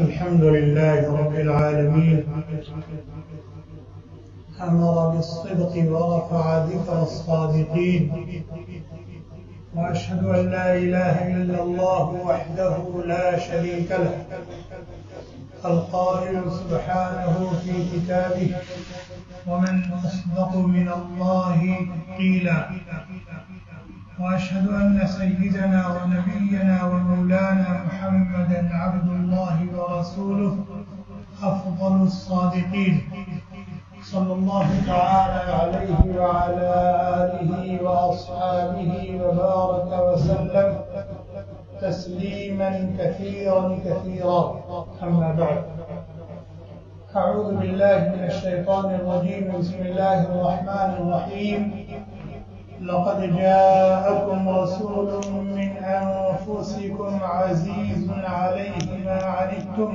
الحمد لله رب العالمين أمر بالصدق ورفع ذكر الصادقين وأشهد أن لا إله إلا الله وحده لا شريك له القائل سبحانه في كتابه ومن أصدق من الله قيلا وأشهد أن سيدنا ونبينا ومولانا محمدا عبد الله ورسوله أفضل الصادقين صلى الله تعالى عليه وعلى آله وأصحابه وبارك وسلم تسليما كثيرا كثيرا. أما بعد، أعوذ بالله من الشيطان الرجيم. بسم الله الرحمن الرحيم. لقد جاءكم رسول من أنفسكم عزيز عليه ما عنتم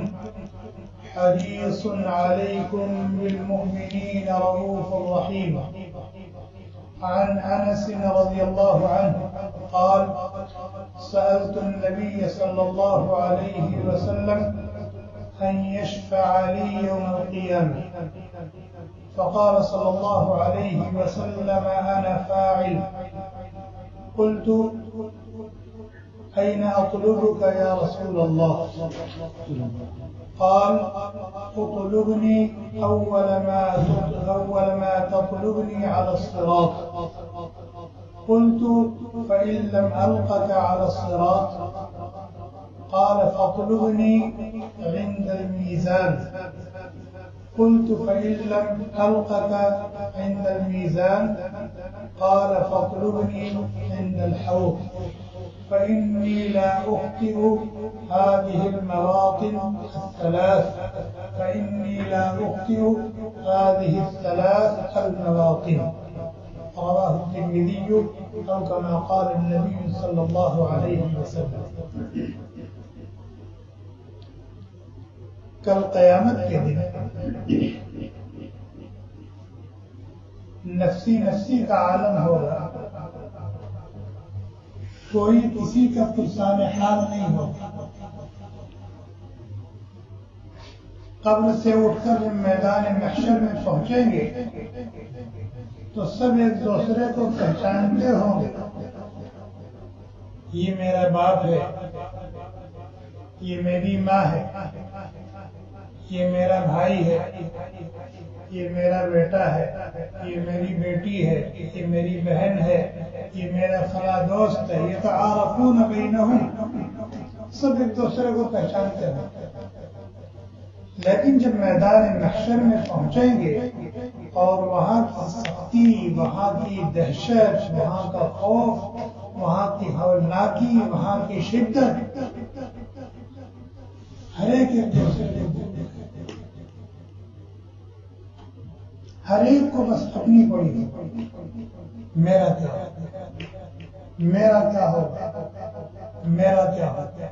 حريص عليكم بالمؤمنين رؤوف رحيم. عن أنس رضي الله عنه قال: سألت النبي صلى الله عليه وسلم أن يشفع لي يوم القيامة، فقال صلى الله عليه وسلم: أنا فاعل. قلت: أين أطلبك يا رسول الله؟ قال: اطلبني أول ما تطلبني على الصراط. قلت: فإن لم ألقك على الصراط؟ قال: فاطلبني عند الميزان. قلت: فإن لم ألقك عند الميزان؟ قال: فاطلبني عند الحوض، فإني لا أخطئ هذه المواطن الثلاث المواطن. رواه الترمذي أو كما قال النبي صلى الله عليه وسلم. کل قیامت کے دن نفسی نفسی کا عالم ہوگا، کوئی کسی کا پرسان حال نہیں ہوگا. قبر سے اٹھ کر جب میدان محشر میں پہنچیں گے تو سب ایک دوسرے کو پہچانتے ہوں گے. یہ میرا باپ ہے، یہ میری ماں ہے، یہ میرا بھائی ہے، یہ میرا بیٹا ہے، یہ میری بیٹی ہے، یہ میری بہن ہے، یہ میرا فلاں دوست ہے. یتعارفون بینہم، سب ایک دوسرے کو پہچانتے ہیں. لیکن جب میدان محشر میں پہنچیں گے اور وہاں کی سختی، وہاں کی دہشت، وہاں کا خوف، وہاں کی ہولناکی، وہاں کی شدت، ہر ایک دوسرے کو، ہر ایک کو بس اپنی پڑی ہے، میرا کیا ہوگا، میرا کیا ہوگا، میرا کیا ہوگا.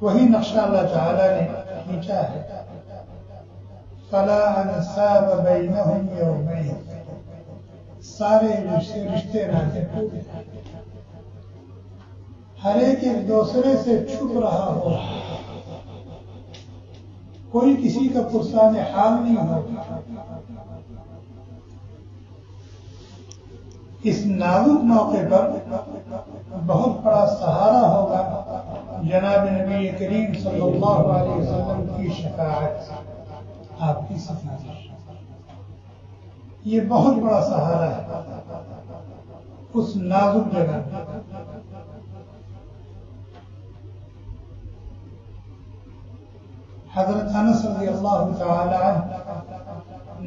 وہی نقشہ اللہ تعالیٰ نے کھینچا ہے. فَلَا أَنْسَابَ بَيْنَهُمْ يَوْمَئِذٍ، سارے رشتے ناطے ٹوٹے، ہر ایک دوسرے سے چھپ رہا ہو، کوئی کسی کا پرسان حال نہیں ہوگا. اس نازک موقع پر بہت بڑا سہارا ہوگا جناب نبی کریم صلی اللہ علیہ وسلم کی شفاعت، آپ کی سفارش. یہ بہت بڑا سہارا ہے اس نازک جگہ. حضرت انس رضی اللہ تعالی عنہ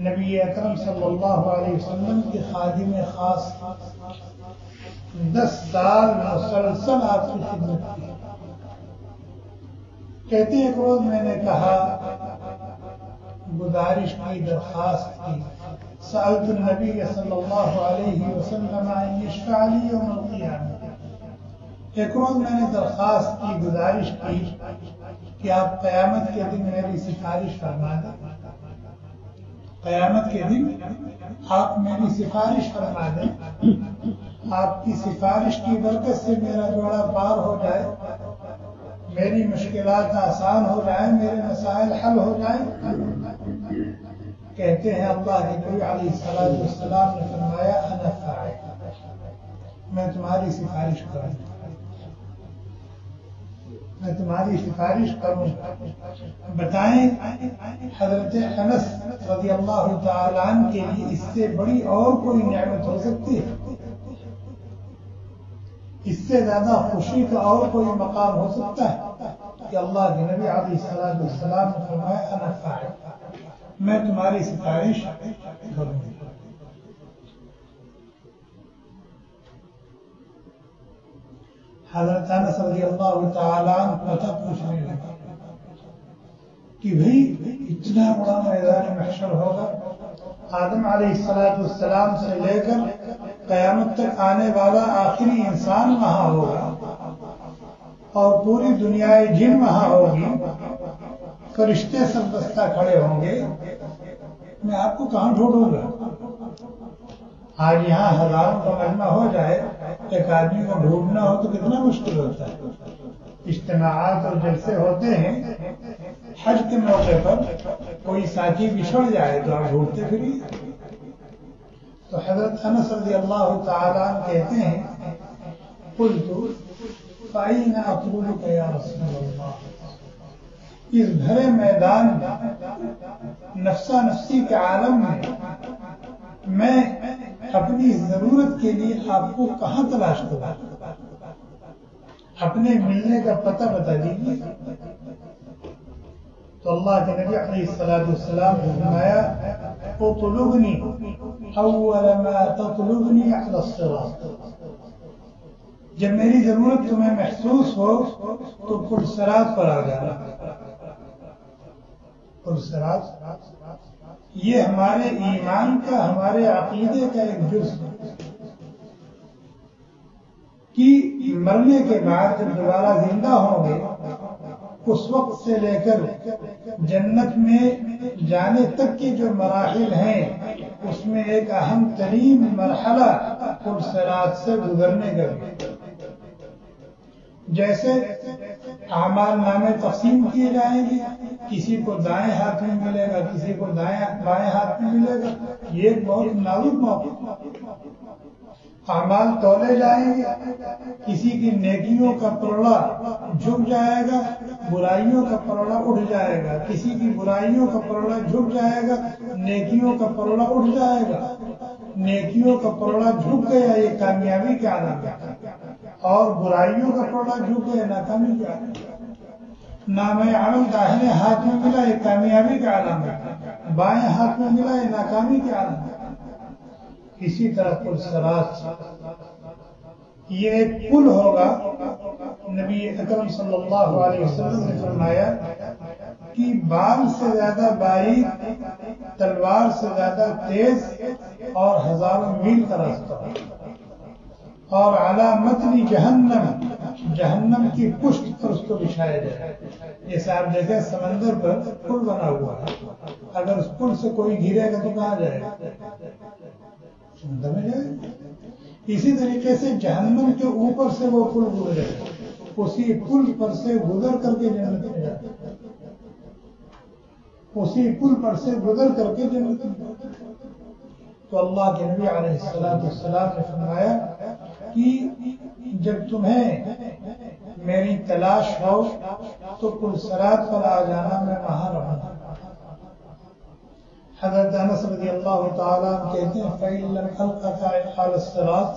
نبی اکرم صلی اللہ علیہ وسلم کے خادم خاص، 10 سال مسلسل آپ کی خدمت کی. کہتے ایک روز میں نے کہا، گزارش کی، درخواست کی، سألت النبی صلی اللہ علیہ وسلم ان یشفع لی یوم القیامہ. ایک روز میں نے درخواست کی، گزارش کی کہ آپ قیامت کے دن میری سفارش فرما دیں، قیامت کے دن آپ میری سفارش فرما دیں، آپ کی سفارش کی برکت سے میرا جوڑا پار ہو جائے. میری مشکلات آسان ہو جائیں، میرے مسائل حل ہو جائیں؟ کہتے ہیں اللہ کے نبی علیہ السلام نے فرمایا انا فاعل، میں تمہاری سفارش کروں، میں تمہاری سفارش کروں. بتائیں حضرت انس رضی اللہ تعالی عنہ کے لیے اس سے بڑی اور کوئی نعمت ہو سکتی ہے؟ اس سے زیادہ خوشی کا اور کوئی مقام ہو سکتا ہے کہ اللہ کے نبی علیہ السلام نے فرمایا انا فاعل، میں تمہاری سفارش کروں گی. حضرت انس رضی اللہ تعالیٰ عنہ پتہ پوچھنے لگا کہ بھئی اتنا بڑا میدان محشر ہوگا، آدم علیہ السلام سے لے کر قیامت تک آنے والا آخری انسان وہاں ہوگا اور پوری دنیا جن وہاں ہوگی، فرشتے سب دستہ کھڑے ہوں گے، میں آپ کو کہاں ڈھونڈوں گا؟ آج یہاں ہزاروں کا مجمع ہو جائے، ایک آدمی کو ڈھونڈنا ہو تو کتنا مشکل ہوتا ہے. اجتماعات اور جلسے ہوتے ہیں، حج کے موقع پر کوئی ساتھی بچھڑ جائے تو آپ ڈھونڈتے پھریے. تو حضرت انس رضی اللہ تعالیٰ عنہ کہتے ہیں قلت فأين أطلبك یا رسول اللہ، اس بھرے میدان نفسا نفسی کے عالم میں اپنی ضرورت کے لیے آپ کو کہاں تلاش کروں؟ اپنے ملنے کا پتہ بتا دیجیے. تو اللہ کے نبی علیہ السلام نے فرمایا اطلبنی اول ما تطلبنی علی الصراط، جب میری ضرورت تمہیں محسوس ہو تو پل صراط پر آ جانا. پل صراط یہ ہمارے ایمان کا، ہمارے عقیدے کا ایک جز ہے کہ مرنے کے بعد جب دوبارہ زندہ ہوں گے، اس وقت سے لے کر جنت میں جانے تک کے جو مراحل ہیں، اس میں ایک اہم ترین مرحلہ پل صراط سے گزرنے کا ہے. جیسے اعمال نامے تقسیم کیے جائیں گے، کسی کو دائیں ہاتھ میں ملے گا، کسی کو بائیں ہاتھ میں ملے گا، یہ ایک بہت نازک موقع. اعمال تولے جائیں گے، کسی کی نیکیوں کا پلڑا جھک جائے گا، برائیوں کا پلڑا اٹھ جائے گا، کسی کی برائیوں کا پلڑا جھک جائے گا، نیکیوں کا پلڑا اٹھ جائے گا. نیکیوں کا پلڑا جھک گیا یہ کامیابی کی علامت ہے، اور برائیوں کا پلڑا جھک گیا ناکامی کی علامت ہے. نام عمل داہنے ہاتھ میں ملا یہ کامیابی کا علامت ہے، بائیں ہاتھ میں ملا یہ ناکامی کی علامت ہے. اسی طرح پل صراط یہ ایک پل ہوگا. نبی اکرم صلی اللہ علیہ وسلم نے فرمایا کہ بال سے زیادہ باریک، تلوار سے زیادہ تیز اور ہزاروں میل کا راستہ، اور علی متن جہنم، جہنم کی پشت پر اس کو بچھایا جائے. جیسے آپ دیکھیں سمندر پر پل بنا ہوا ہے، اگر اس پل سے کوئی گرے گا تو کہاں جائے گا؟ سمندر میں جائے گا. اسی طریقے سے جہنم کے اوپر سے وہ پل گزرے، اسی پل پر سے گزر کر کے جنت میں جائے، اسی پل پر سے گزر کر کے جنت میں جائے. تو اللہ کے نبی علیہ السلام نے فرمایا کہ جب تمہیں میری تلاش ہو تو پل صراط پر آ جانا، میں وہاں رہوں گا. حضرت انس رضی اللہ تعالیٰ کہتے ہیں فَإِن لَمْ أَلْقَكَ عَلَى الصِّرَاطِ،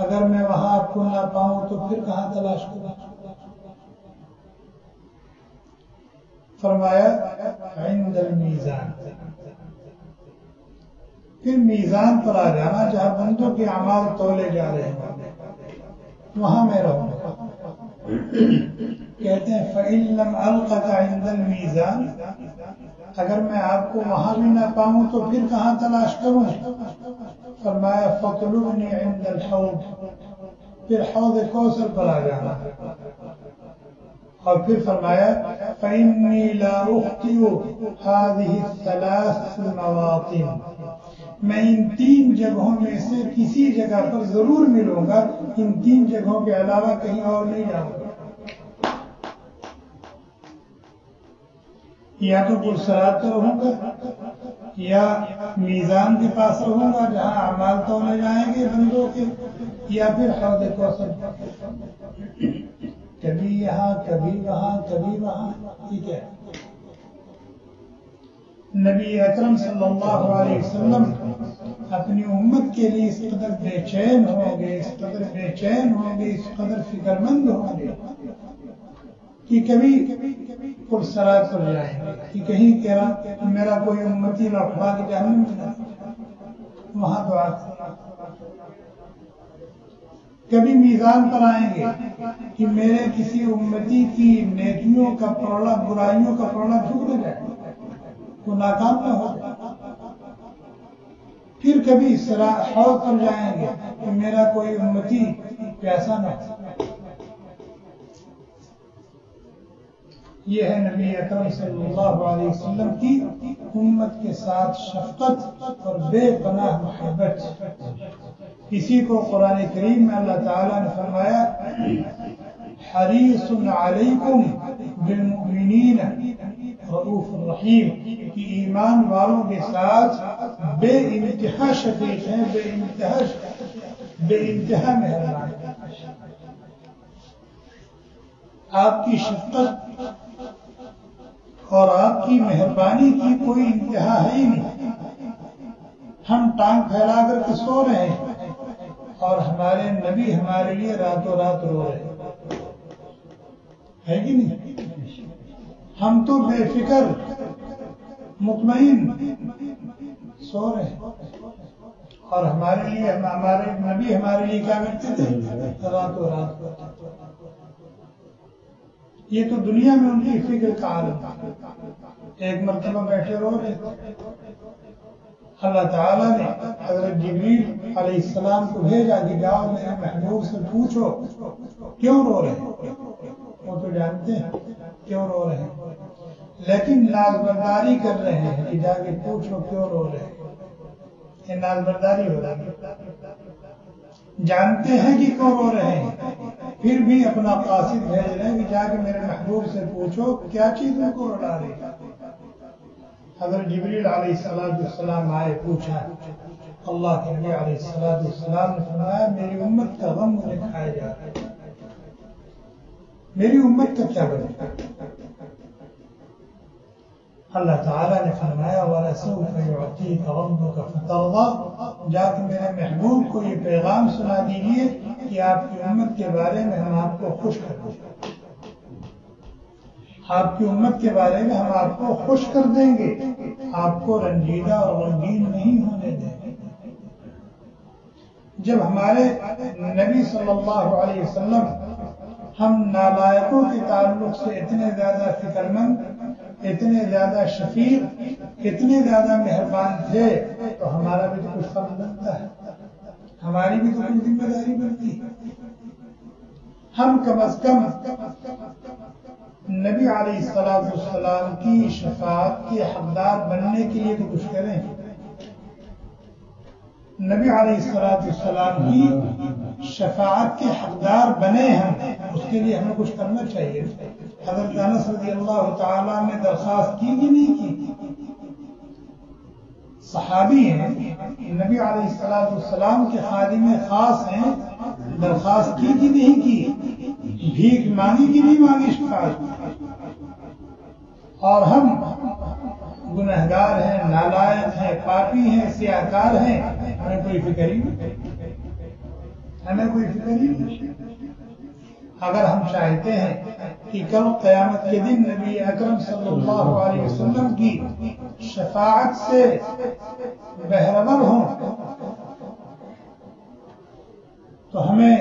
اگر میں وہاں آپ کو نہ پاؤں تو پھر کہاں تلاش کروں؟ فرمایا عند المیزان، پھر میزان پر آ جانا جہاں بندوں کے اعمال تولے جا رہے ہیں، وہاں میں رہوں گا. کہتے ہیں فَإِن لَمْ أَلْقَكَ عِنْدَ الْمِيزَانِ، اگر میں آپ کو وہاں بھی نہ پاؤں تو پھر کہاں تلاش کروں؟ فرمایا فَاطْلُبْنِي عِنْدَ الْحَوْضِ، پھر حوض کوثر پر آ جانا. اور پھر فرمایا فَإِنِّي لَا أُخْطِئُ هَذِهِ الثَّلَاثِ الْمَوَاطِنِ، میں ان تین جگہوں میں سے کسی جگہ پر ضرور ملوں گا، ان تین جگہوں کے علاوہ کہیں اور نہیں جاؤں گا. یا تو پرسرات پر رہوں گا یا میزان کے پاس رہوں گا جہاں اعمال تولے جائیں گے بندوں کے، یا پھر حوض کوثر، کبھی یہاں کبھی وہاں کبھی وہاں. ٹھیک ہے. نبی اکرم صلی اللہ علیہ وسلم اپنی امت کے لیے اس قدر بے چین ہوں گے، اس قدر بے چین ہوں گے، اس قدر فکر مند ہوں گے کہ کبھی پرسرات پر جائیں گے کہ کہیں کہہ میرا کوئی امتی نہ اٹھا کے جہنم میں نہ وہاں دعا. کبھی میزان پر آئیں گے کہ میرے کسی امتی کی نیکیوں کا پروڑا برائیوں کا پروڑا جھک نہ جائے، وہ ناکام نہ ہو جائے. پھر کبھی حوض پر جائیں گے کہ میرا کوئی امتی پیاسا نہ ہو. یہ ہے نبی اکرم صلی اللہ علیہ وسلم کی امت کے ساتھ شفقت اور بے پناہ محبت. اسی کو قرآن کریم میں اللہ تعالیٰ نے فرمایا حریص علیکم بالمؤمنین رؤوف الرحیم، کہ ایمان والوں کے ساتھ بے انتہا شفیق ہیں، بے انتہا مہربان. آپ کی شفقت اور آپ کی مہربانی کی کوئی انتہا ہے ہی نہیں. ہم ٹانگ پھیلا کر کے سو رہے ہیں اور ہمارے نبی ہمارے لیے راتوں رات رو رہے ہے کہ نہیں؟ ہم تو بے فکر مطمئن سو رہے ہیں اور ہمارے لیے ہمارے نبی ہمارے لیے کیا کرتے تھے؟ راتوں رات. یہ تو دنیا میں ان کی فکر کا عالم تھا. ایک مرتبہ بیٹھے رو رہے تھے، اللہ تعالیٰ نے حضرت جبریل علیہ السلام کو بھیجا کہ جاؤ میرے محبوب سے پوچھو کیوں رو رہے ہیں. وہ تو جانتے ہیں کیوں رو رہے ہیں، لیکن ناز برداری کر رہے ہیں کہ جا کے پوچھو کیوں رو رہے ہیں. یہ ناز برداری ہو رہی ہے. جانتے ہیں کہ کیوں رو رہے ہیں، پھر بھی اپنا قاصد بھیج رہے ہیں کہ جا کے میرے محبوب سے پوچھو کیا چیز ان کو رلا رہی ہے. حضرت جبریل علیہ السلام آئے، پوچھا. اللہ کے نبی علیہ السلام نے فرمایا میری امت کا غم مجھے کھایا جا رہا ہے. میری امت کا کیا بنے؟ اللہ تعالیٰ نے فرمایا وَلَسَوْفَ يُعْطِيكَ رَبُّكَ فَتَرْضَىٰ، جا کے میرے محبوب کو یہ پیغام سنا دیجیے کہ آپ کی امت کے بارے میں ہم آپ کو خوش کر دیں گے. آپ کی امت کے بارے میں ہم آپ کو خوش کر دیں گے، آپ کو رنجیدہ اور رنگین نہیں ہونے دیں گے. جب ہمارے نبی صلی اللہ علیہ وسلم ہم نالائقوں کے تعلق سے اتنے زیادہ فکر مند، اتنے زیادہ شفیق، اتنے زیادہ مہربان تھے تو ہمارا بھی تو کچھ فرض بنتا ہے، ہماری بھی تو کچھ ذمہ داری بنتی ہے. ہم کم از کم نبی علیہ السلام کی شفاعت کے حقدار بننے کے لیے تو کچھ کریں. نبی علیہ السلام کی شفاعت کے حقدار بنے ہم، اس کے لیے ہمیں کچھ کرنا چاہیے. حضرت انس رضی اللہ تعالیٰ نے درخواست کی کہ نہیں کی؟ صحابی ہیں، نبی علیہ السلام کے خادم خاص ہیں، درخواست کی کہ نہیں کی؟ بھیک مانگی کہ نہیں مانگی شفاعت؟ اور ہم گنہگار ہیں، نالائق ہیں، پاپی ہیں، سیاہکار ہیں، ہمیں کوئی فکر ہی نہیں، ہمیں کوئی فکر ہی نہیں. اگر ہم چاہتے ہیں کہ کل قیامت کے دن نبی اکرم صلی اللہ علیہ وسلم کی شفاعت سے بہرور ہوں تو ہمیں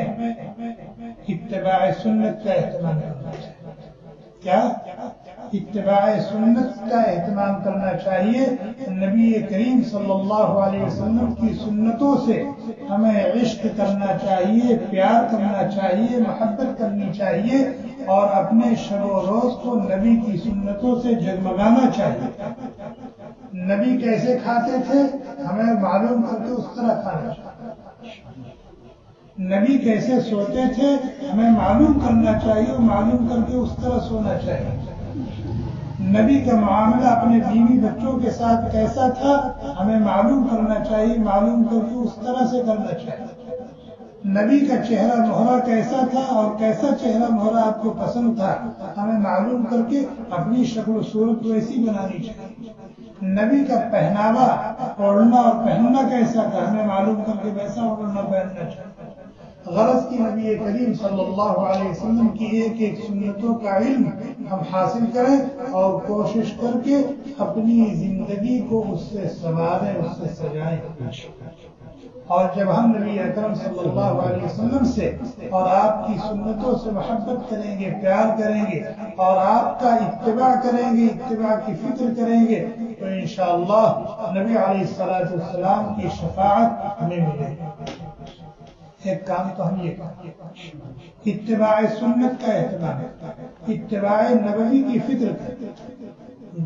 اتباع سنت کا اہتمام کرنا چاہیے. کیا؟ اتباع سنت کا اہتمام کرنا چاہیے. نبی کریم صلی اللہ علیہ وسلم کی سنتوں سے ہمیں عشق کرنا چاہیے، پیار کرنا چاہیے، محبت کرنی چاہیے اور اپنے شب و روز کو نبی کی سنتوں سے جگمگانا چاہیے. نبی کیسے کھاتے تھے ہمیں معلوم کر کے اس طرح کھانا چاہیے. نبی کیسے سوتے تھے ہمیں معلوم کرنا چاہیے، معلوم کر کے اس طرح سونا چاہیے. نبی کا معاملہ اپنے بیوی بچوں کے ساتھ کیسا تھا ہمیں معلوم کرنا چاہیے، معلوم کر کے اس طرح سے کرنا چاہیے۔ نبی کا چہرہ مہرہ کیسا تھا اور کیسا چہرہ مہرہ آپ کو پسند تھا ہمیں معلوم کر کے اپنی شکل و صورت ویسی بنانی چاہیے۔ نبی کا پہناوا اوڑھنا اور پہننا کیسا تھا ہمیں معلوم کر کے ویسا اوڑھنا پہننا چاہیے۔ غرض کی نبی کریم صلی اللہ علیہ وسلم کی ایک ایک سنتوں کا علم ہم حاصل کریں اور کوشش کر کے اپنی زندگی کو اس سے سنواریں، اس سے سجائیں۔ اور جب ہم نبی اکرم صلی اللہ علیہ وسلم سے اور آپ کی سنتوں سے محبت کریں گے، پیار کریں گے اور آپ کا اتباع کریں گے، اتباع کی فکر کریں گے تو انشاءاللہ نبی علیہ السلام کی شفاعت ہمیں ملے گی۔ ایک کام تو ہم یہ کریں، اتباع سنت کا اہتمام، اتباع نبوی کی فکر کریں۔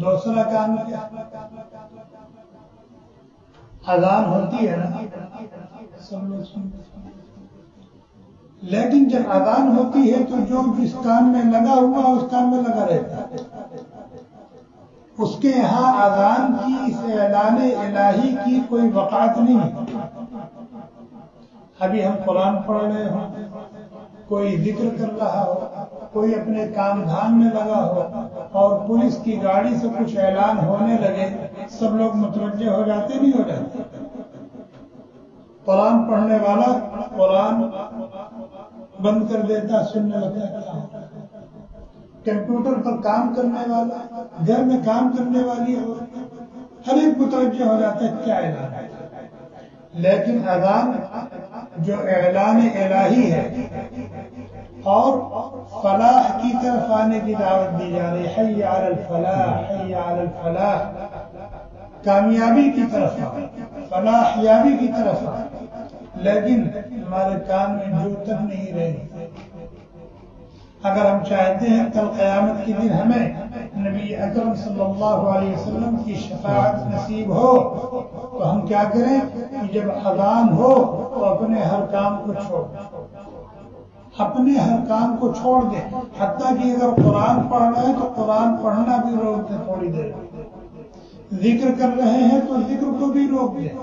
دوسرا کام کیا؟ اذان ہوتی ہے نا، سب لوگ سنتے ہیں، لیکن جب اذان ہوتی ہے تو جو جس کام میں لگا ہوا اس کام میں لگا رہتا ہے۔ اس کے یہاں اذان کی اس اعلان الہی کی کوئی وقعت نہیں ہے۔ ابھی ہم قرآن پڑھ رہے ہوں، کوئی ذکر کر رہا ہو، کوئی اپنے کام دھام میں لگا ہو اور پولیس کی گاڑی سے کچھ اعلان ہونے لگے، سب لوگ متوجہ ہو جاتے نہیں ہو جاتے؟ قرآن پڑھنے والا قرآن بند کر دیتا، سننے لگتا کیا ہوتا ہے؟ کمپیوٹر پر کام کرنے والا، گھر میں کام کرنے والی ہر ایک متوجہ ہو جاتا ہے کیا اعلان ہے۔ لیکن اذان جو اعلان الہی ہے اور فلاح کی طرف آنے کی دعوت دی جا رہی، حی علی الفلاح، حی علی الفلاح، کامیابی کی طرف، فلاح یابی کی طرف، لیکن ہمارے کام میں جو تک نہیں رہی۔ اگر ہم چاہتے ہیں کل قیامت کے دن ہمیں نبی اکرم صلی اللہ علیہ وسلم کی شفاعت نصیب ہو تو ہم کیا کریں کہ جب اذان ہو تو اپنے ہر کام کو چھوڑ دیں، اپنے ہر کام کو چھوڑ دیں، حتیٰ کہ اگر قرآن پڑھ رہے ہیں تو قرآن پڑھنا بھی روک دیں، تھوڑی دیر ذکر کر رہے ہیں تو ذکر کو بھی روک دیں،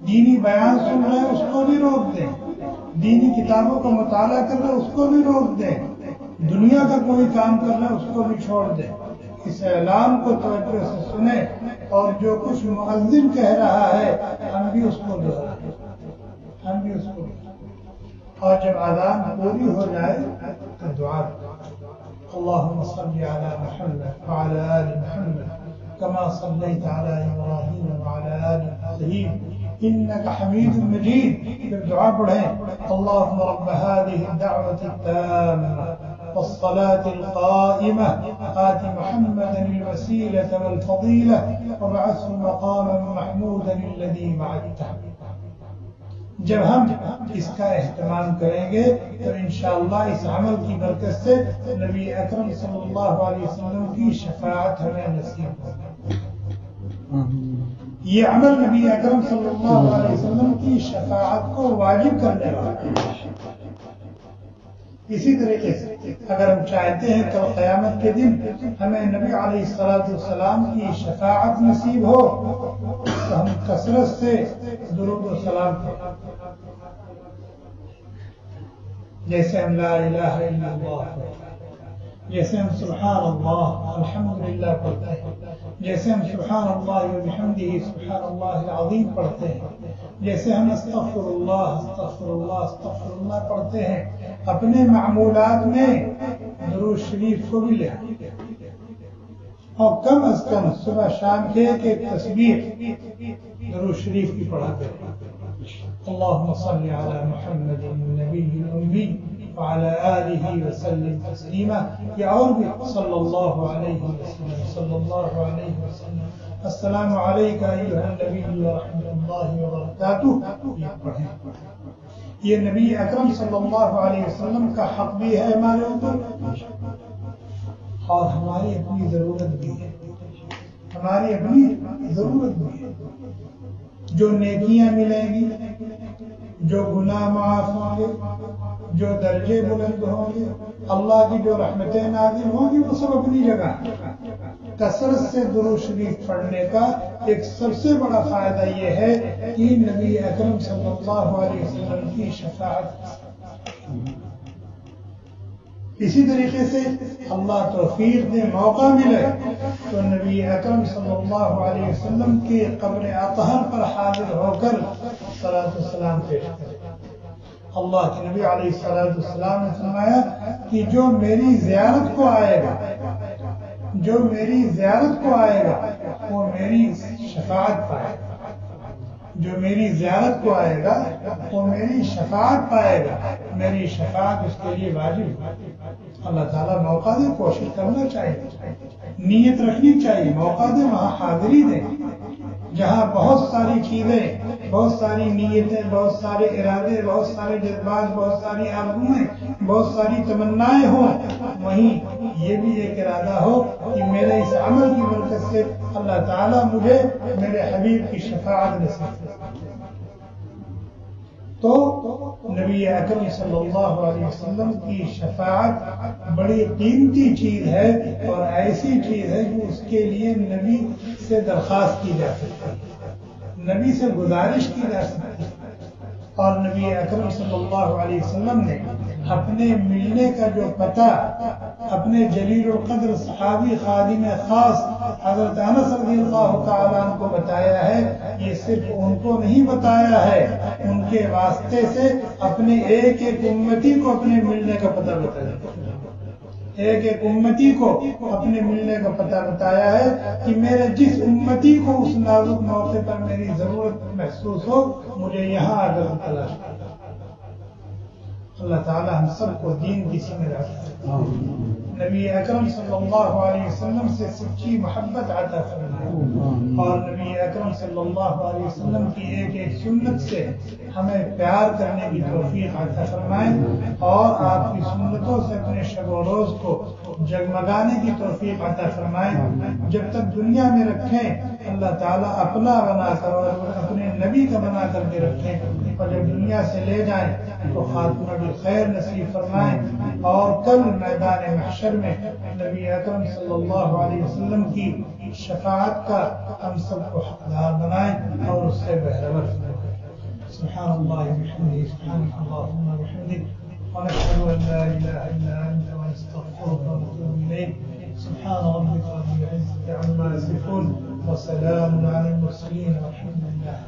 دینی بیان سن رہے ہیں اس کو بھی روک دیں، دینی کتابوں کا مطالعہ کر رہے ہیں اس کو بھی روک دیں، دنیا کا کوئی کام کر رہے ہیں اس کو بھی چھوڑ دیں۔ اس اعلان کو توجہ سے سنیں اور جو کچھ مؤذن کہہ رہا ہے ہم بھی اس کو دہرائیں، ہم بھی اس کو دہرائیں۔ اور جب اذان پوری ہو جائے تو دعا اللہم صلی علی محمد وعلی آل محمد كما صليت على إبراهيم وعلى آل إبراهيم إنك حميد مجيد۔ بالدعاء پڑھیں اللهم رب هذه الدعوة التامة والصلاة القائمة آت محمدا الوسيلة والفضيلة وابعثه مقاما محمودا الذي وعدته۔ جب ہم اس کا اہتمام کریں گے تو انشاءاللہ اس عمل کی برکت سے نبی اکرم صلی اللہ علیہ وسلم کی شفاعت ہمیں نصیب ہوگی۔ یہ عمل نبی اکرم صلی اللہ علیہ وسلم کی شفاعت کو واجب کرنے والا ہے۔ اسی طریقے سے اگر ہم چاہتے ہیں کل قیامت کے دن ہمیں نبی علیہ السلام کی شفاعت نصیب ہو تو ہم کثرت سے درود و سلام پڑھیں، جیسے ہم لا الہ الا اللہ، جیسے ہم سبحان اللہ الحمدللہ پڑھتے ہیں، جیسے ہم سبحان اللہ وبحمدہ سبحان اللہ العظیم پڑھتے ہیں، جیسے ہم استغفر اللہ استغفر اللہ استغفر اللہ پڑھتے ہیں، اپنے معمولات میں درود شریف کو بھی لیں اور کم از کم صبح شام کے ایک تسبیح درود شریف کی پڑھا کریں۔ اللهم صل على محمد النبي الأمي وعلى آله وسلم تسليما، یا اور بھی صلی اللہ علیہ وسلم صلی اللہ علیہ وسلم السلام علیک ایھا النبی ورحمۃ اللہ وبرکاتہ، یہ پڑھیں۔ یہ نبی اکرم صلی اللہ علیہ وسلم کا حق بھی ہے ہمارے اوپر اور ہماری اپنی ضرورت بھی ہے، ہماری اپنی ضرورت بھی ہے۔ جو نیکیاں ملیں گی، جو گناہ معاف ہوں گے، جو درجے بلند ہوں گے، اللہ کی جو رحمتیں نازل ہوں گی، وہ سب اپنی جگہ۔ کثرت سے درود شریف پڑھنے کا ایک سب سے بڑا فائدہ یہ ہے کہ نبی اکرم صلی اللہ علیہ وسلم کی شفاعت۔ اسی طریقے سے اللہ توفیق دے، موقع ملے تو نبی اکرم صلی اللہ علیہ وسلم کے قبر اطہر پر حاضر ہو کر صلاۃ والسلام پیش کرے۔ اللہ کے نبی علیہ الصلوۃ والسلام نے فرمایا کہ جو میری زیارت کو آئے گا، جو میری زیارت کو آئے گا وہ میری شفاعت پائے گا، جو میری زیارت کو آئے گا وہ میری شفاعت پائے گا، میری شفاعت اس کے لیے واجب ہے۔ اللہ تعالیٰ موقع دے، کوشش کرنا چاہیے، نیت رکھنی چاہیے، موقع دے، وہاں حاضری دے، جہاں بہت ساری چیزیں، بہت ساری نیتیں، بہت سارے ارادے، بہت سارے جذبات، بہت ساری آرزوئیں، بہت ساری تمنائیں ہوں، وہیں یہ بھی ایک ارادہ ہو کہ میرے اس عمل کی برکت سے اللہ تعالیٰ مجھے میرے حبیب کی شفاعت نصیب کرے۔ تو نبی اکرم صلی اللہ علیہ وسلم کی شفاعت بڑی قیمتی چیز ہے، اور ایسی چیز ہے کہ اس کے لیے نبی سے درخواست کی جا سکتی ہے، نبی سے گزارش کی جا سکتی ہے۔ اور نبی اکرم صلی اللہ علیہ وسلم نے اپنے ملنے کا جو پتہ اپنے جلیل القدر صحابی خادم خاص حضرت انس رضی اللہ تعالیٰ عنہ کو بتایا ہے، یہ صرف ان کو نہیں بتایا ہے، ان کے واسطے سے اپنے ایک ایک امتی کو اپنے ملنے کا پتہ بتایا، ایک ایک امتی کو اپنے ملنے کا پتہ بتایا ہے کہ میرے جس امتی کو اس نازک موقع پر میری ضرورت محسوس ہو، مجھے یہاں آ کر تلاش کرنا۔ اللہ تعالی ہم سب کو دین کی سمجھ رکھے، نبی اکرم صلی اللہ علیہ وسلم سے سچی محبت عطا فرمائے، اور نبی اکرم صلی اللہ علیہ وسلم کی ایک ایک سنت سے ہمیں پیار کرنے کی توفیق عطا فرمائے، اور آپ کی سنتوں سے اپنے شب و روز کو جگمگانے کی توفیق عطا فرمائے۔ جب تک دنیا میں رکھیں اللہ تعالیٰ اپنا بنا کر اور اپنے نبی کا بنا کر کے رکھیں، اور جب دنیا سے لے جائیں تو خاتمہ بالخیر نصیب فرمائیں، اور کل میدان محشر میں نبی اکرم صلی اللہ علیہ وسلم کی شفاعت کا ہم سب کو حقدار بنائیں اور اس سے بہرور فرمائیں۔ سبحان اللہ وبحمدہ، سبحانک اللہم وبحمدک، ونشہد ان لا الہ الا انت، ونستغفرک ونتوب الیک۔ سبحان ربک رب العزة عما یصفون، وسلام علی المرسلین، والحمد للہ۔